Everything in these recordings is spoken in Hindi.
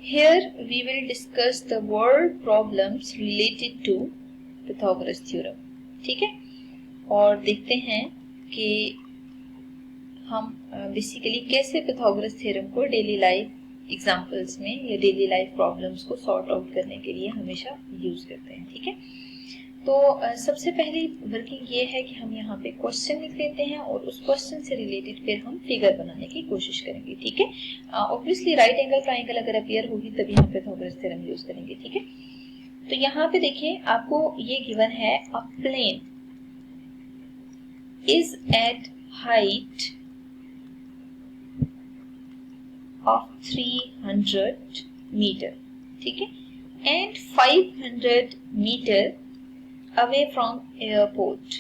Here we will discuss the word problems related to Pythagoras theorem. ठीक है, और देखते हैं कि हम बेसिकली कैसे Pythagoras थ्योरम को डेली लाइफ एग्जांपल्स में या डेली लाइफ प्रॉब्लम्स को सॉर्ट आउट करने के लिए हमेशा यूज करते हैं. ठीक है, तो सबसे पहली वर्किंग ये है कि हम यहाँ पे क्वेश्चन लिख लेते हैं और उस क्वेश्चन से रिलेटेड फिर हम फिगर बनाने की कोशिश करेंगे. ठीक है, ऑब्वियसली राइट एंगल ट्राइंगल अगर अपीयर होगी तभी हम Pythagoras थ्योरम यूज करेंगे. ठीक है, तो यहाँ पे देखिए आपको ये गिवन है a plane is at height of 300 meter. ठीक है, and 500 meter away from airport.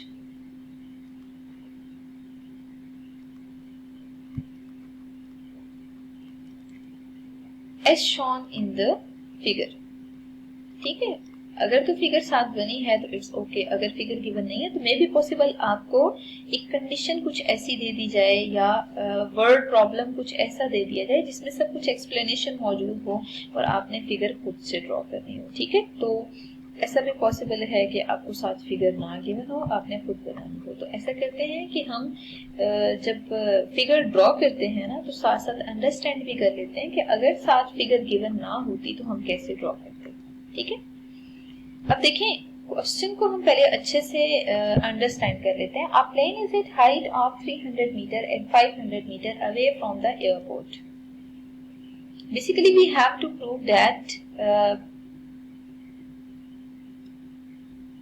As shown in the figure. ठीक है, अगर तो फिगर साथ बनी है तो इट्स ओके, अगर फिगर गिवन नहीं है तो मे बी पॉसिबल आपको एक कंडीशन कुछ ऐसी दे दी जाए या वर्ड प्रॉब्लम कुछ ऐसा दे दिया जाए जिसमें सब कुछ एक्सप्लेनेशन मौजूद हो और आपने फिगर खुद से ड्रॉ करनी हो. ठीक है, तो ऐसा भी पॉसिबल है कि आपको साथ फिगर ना गिवन हो, आपने खुद बनानी हो. तो ऐसा करते हैं कि हम जब फिगर ड्रॉ करते हैं ना तो साथ साथ अंडरस्टैंड भी कर लेते हैं कि अगर साथ फिगर गिवन ना होती तो हम कैसे ड्रॉ करते. ठीक है, अब देखें क्वेश्चन को हम पहले अच्छे से अंडरस्टैंड कर लेते हैं. A plane is at height of 300 metre and 500 metre away from the airport. Basically we have to prove that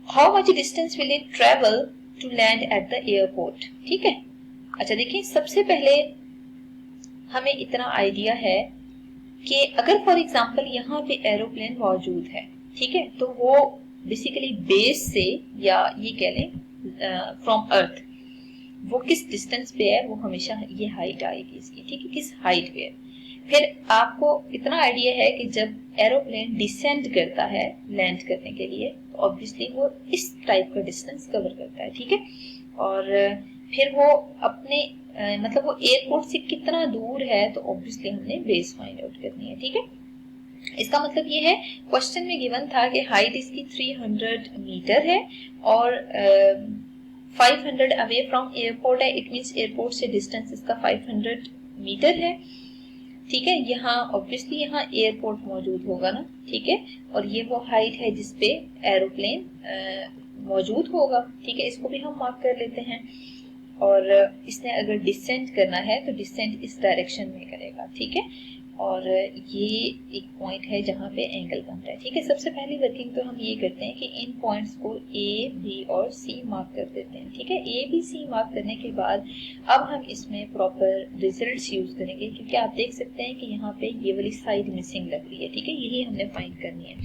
how much distance will it travel to land at the airport. ठीक है, अच्छा देखिए सबसे पहले हमें इतना आइडिया है कि अगर फॉर एग्जांपल यहाँ पे एरोप्लेन मौजूद है, ठीक है, तो वो बेसिकली बेस से या ये कह लें फ्रॉम अर्थ वो किस डिस्टेंस पे है वो हमेशा ये हाइट आएगी इसकी. ठीक है, किस हाइट पे है. फिर आपको इतना आइडिया है कि जब एरोप्लेन डिसेंड करता है लैंड करने के लिए तो ऑब्वियसली वो इस टाइप का डिस्टेंस कवर करता है. ठीक है, और फिर वो अपने मतलब वो एयरपोर्ट से कितना दूर है तो ऑब्वियसली हमने बेस फाइंड आउट करनी है. ठीक है, इसका मतलब ये है क्वेश्चन में गिवन था कि हाइट इसकी 300 मीटर है और 500 अवे फ्रॉम एयरपोर्ट है. इट मींस एयरपोर्ट से डिस्टेंस इसका 500 मीटर है. ठीक है, यहाँ ऑब्वियसली यहाँ एयरपोर्ट मौजूद होगा ना. ठीक है, और ये वो हाइट है जिसपे एरोप्लेन मौजूद होगा. ठीक है, इसको भी हम मार्क कर लेते हैं और इसने अगर डिसेंड करना है तो डिसेंड इस डायरेक्शन में करेगा. ठीक है, और ये एक पॉइंट है जहाँ पे एंगल बन रहा है. ठीक है, सबसे पहली वर्किंग तो हम ये करते हैं कि इन पॉइंट्स को ए बी और सी मार्क कर देते हैं. ठीक है, ए बी सी मार्क करने के बाद अब हम इसमें प्रॉपर रिजल्ट्स यूज करेंगे क्योंकि आप देख सकते हैं कि यहाँ पे ये वाली साइड मिसिंग लग रही है. ठीक है, यही हमने फाइंड करनी है.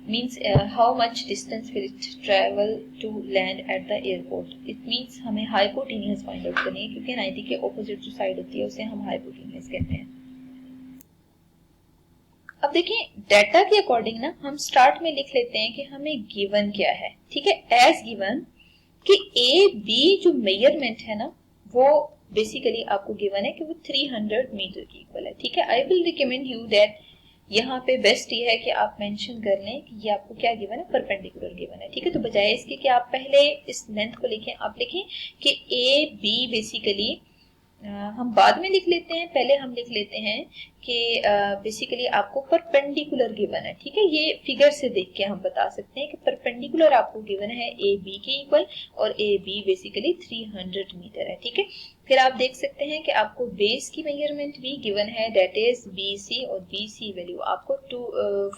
Means how much distance will it travel to land at the airport. It means हमें हाइपोटेनियस फाइंड आउट करनी है क्योंकि 90 के ऑपोजिट जो साइड होती है उसे हम हाइपोटेनियस कहते हैं. अब देखिए डाटा के अकॉर्डिंग ना हम स्टार्ट में लिख लेते हैं कि हमें गिवन क्या है. ठीक है, एज गिवन कि ए बी जो मेजरमेंट है ना वो बेसिकली आपको गिवन है कि वो 300 मीटर की इक्वल है. ठीक है, I will recommend you that यहाँ पे बेस्ट ये है कि आप मेंशन कर लें कि ये आपको क्या गिवन है, परपेंडिकुलर गिवन है. ठीक है, तो बजाय इसके कि आप पहले इस लेंथ को लिखें आप लिखें कि ए बी बेसिकली हम बाद में लिख लेते हैं, पहले हम लिख लेते हैं कि बेसिकली आपको परपेंडिकुलर गिवन है. ठीक है, ये फिगर से देख के हम बता सकते हैं कि परपेंडिकुलर आपको गिवन है ए बी के इक्वल और ए बी बेसिकली 300 मीटर है. ठीक है, फिर आप देख सकते हैं कि आपको बेस की मेजरमेंट भी गिवन है दैट इज बी सी और बी सी वैल्यू आपको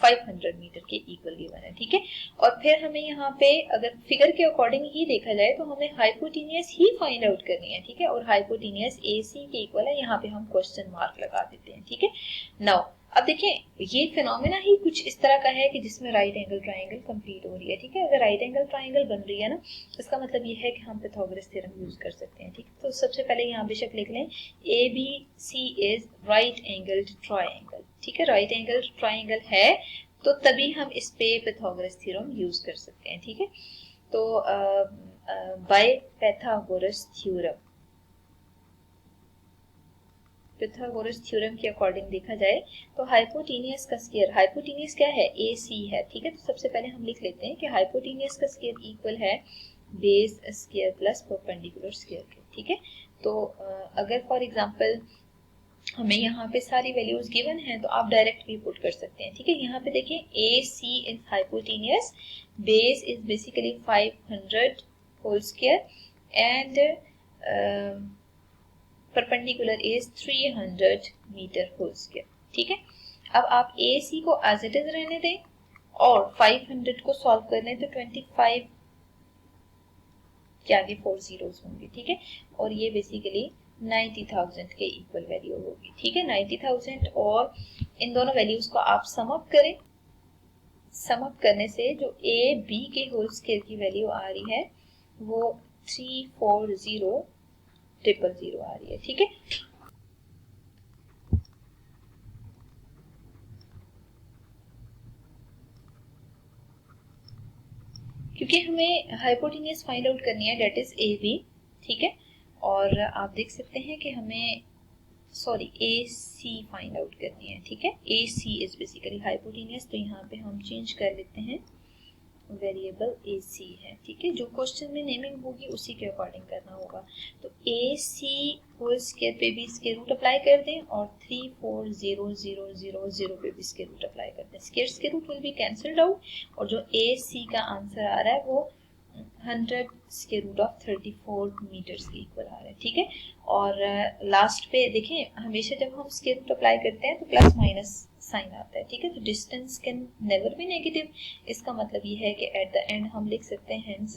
500 मीटर के इक्वल गिवन है. ठीक है, और फिर हमें यहाँ पे अगर फिगर के अकॉर्डिंग ही देखा जाए तो हमें हाइपोटेनियस ही फाइंड आउट करनी है. ठीक है, और हाइपोटेनियस ए सी के इक्वल है, यहाँ पे हम क्वेश्चन मार्क लगा देते हैं. ठीक है, नाउ अब देखिए ये फिनोमेना ही कुछ इस तरह का है कि जिसमें राइट एंगल ट्राइंगल कंप्लीट हो रही है. ठीक है, अगर राइट एंगल ट्राइंगल बन रही है ना इसका मतलब ये है कि हम Pythagoras थ्योरम यूज कर सकते हैं. ठीक है, तो सबसे पहले यहाँ बेशक लिख लें A B C is right angled triangle. ठीक है, राइट एंगल ट्राइंगल है तो तभी हम इस पे Pythagoras थ्योरम यूज कर सकते हैं. ठीक है, तो bye Pythagoras theorem Pythagoras theorem के अकॉर्डिंग देखा जाए तो हाइपोटेनियस का स्क्वायर, हाइपोटेनियस क्या है, ए सी है, ठीक है। तो सबसे पहले हम लिख लेते हैं कि हाइपोटेनियस का स्क्वायर इक्वल है base square plus perpendicular square के, ठीक है। तो अगर फॉर एग्जांपल हमें यहाँ पे सारी वैल्यूज गिवन हैं तो आप डायरेक्ट भी पुट कर सकते हैं, ठीक है। यहाँ पे देखिए A C is hypotenuse, base is basically 500 whole square and perpendicular is 300 metre whole square, ठीक है। अब आप ए सी को एज इट इज रहने दें और 500 को सॉल्व करने तो 25 के आगे 4 जीरोस होंगे, ठीक है। और ये बेसिकली 90,000 के इक्वल वैल्यू होगी, ठीक है। 90,000 और इन दोनों वैल्यूज को आप सम अप करें, सम अप करने से जो ए बी के होल स्क्वायर की वैल्यू आ रही है वो 340,000 आ रही है, ठीक है। क्योंकि हमें हाइपोटेनियस फाइंड आउट करनी है, डेट इज ए बी, ठीक है। और आप देख सकते हैं कि हमें सॉरी ए सी फाइंड आउट करनी है, ठीक है। ए सी इज बेसिकली हाइपोटेनियस, तो यहाँ पे हम चेंज कर लेते हैं, वेरिएबल ए सी है, ठीक है। जो क्वेश्चन में नेमिंग होगी उसी के अकॉर्डिंग करना होगा। तो ए सी होल स्क्वायर पे भी स्क्वायर रूट अप्लाई कर दें और 340,000 पे भी स्क्वायर रूट अप्लाई कर दें। Square root will be cancelled out और जो ए सी का आंसर आ रहा है वो 100 स्क्वायर रूट ऑफ 34 मीटर्स के इक्वल आ रहा है, ठीक है। और लास्ट पे देखें, हमेशा जब हम स्क्वायर रूट अप्लाई करते हैं तो प्लस माइनस साइन आता है, ठीक है। तो distance can never be negative, इसका मतलब ये है कि एट द एंड हम लिख सकते हैं hence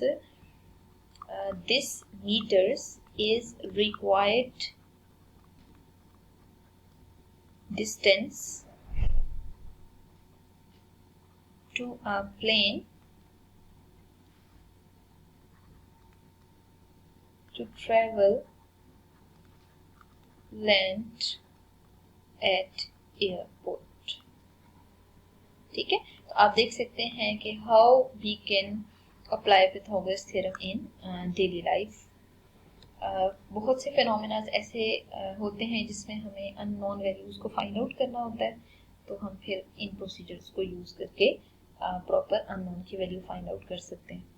this meters is required distance to a plane to travel length at airport, ठीक है। तो आप देख सकते हैं कि how we can apply Pythagoras theorem in daily life. बहुत से फिनोमेना ऐसे होते हैं जिसमें हमें अननोन वैल्यूज को फाइंड आउट करना होता है, तो हम फिर इन प्रोसीजर्स को यूज करके प्रॉपर अननोन की वैल्यू फाइंड आउट कर सकते हैं।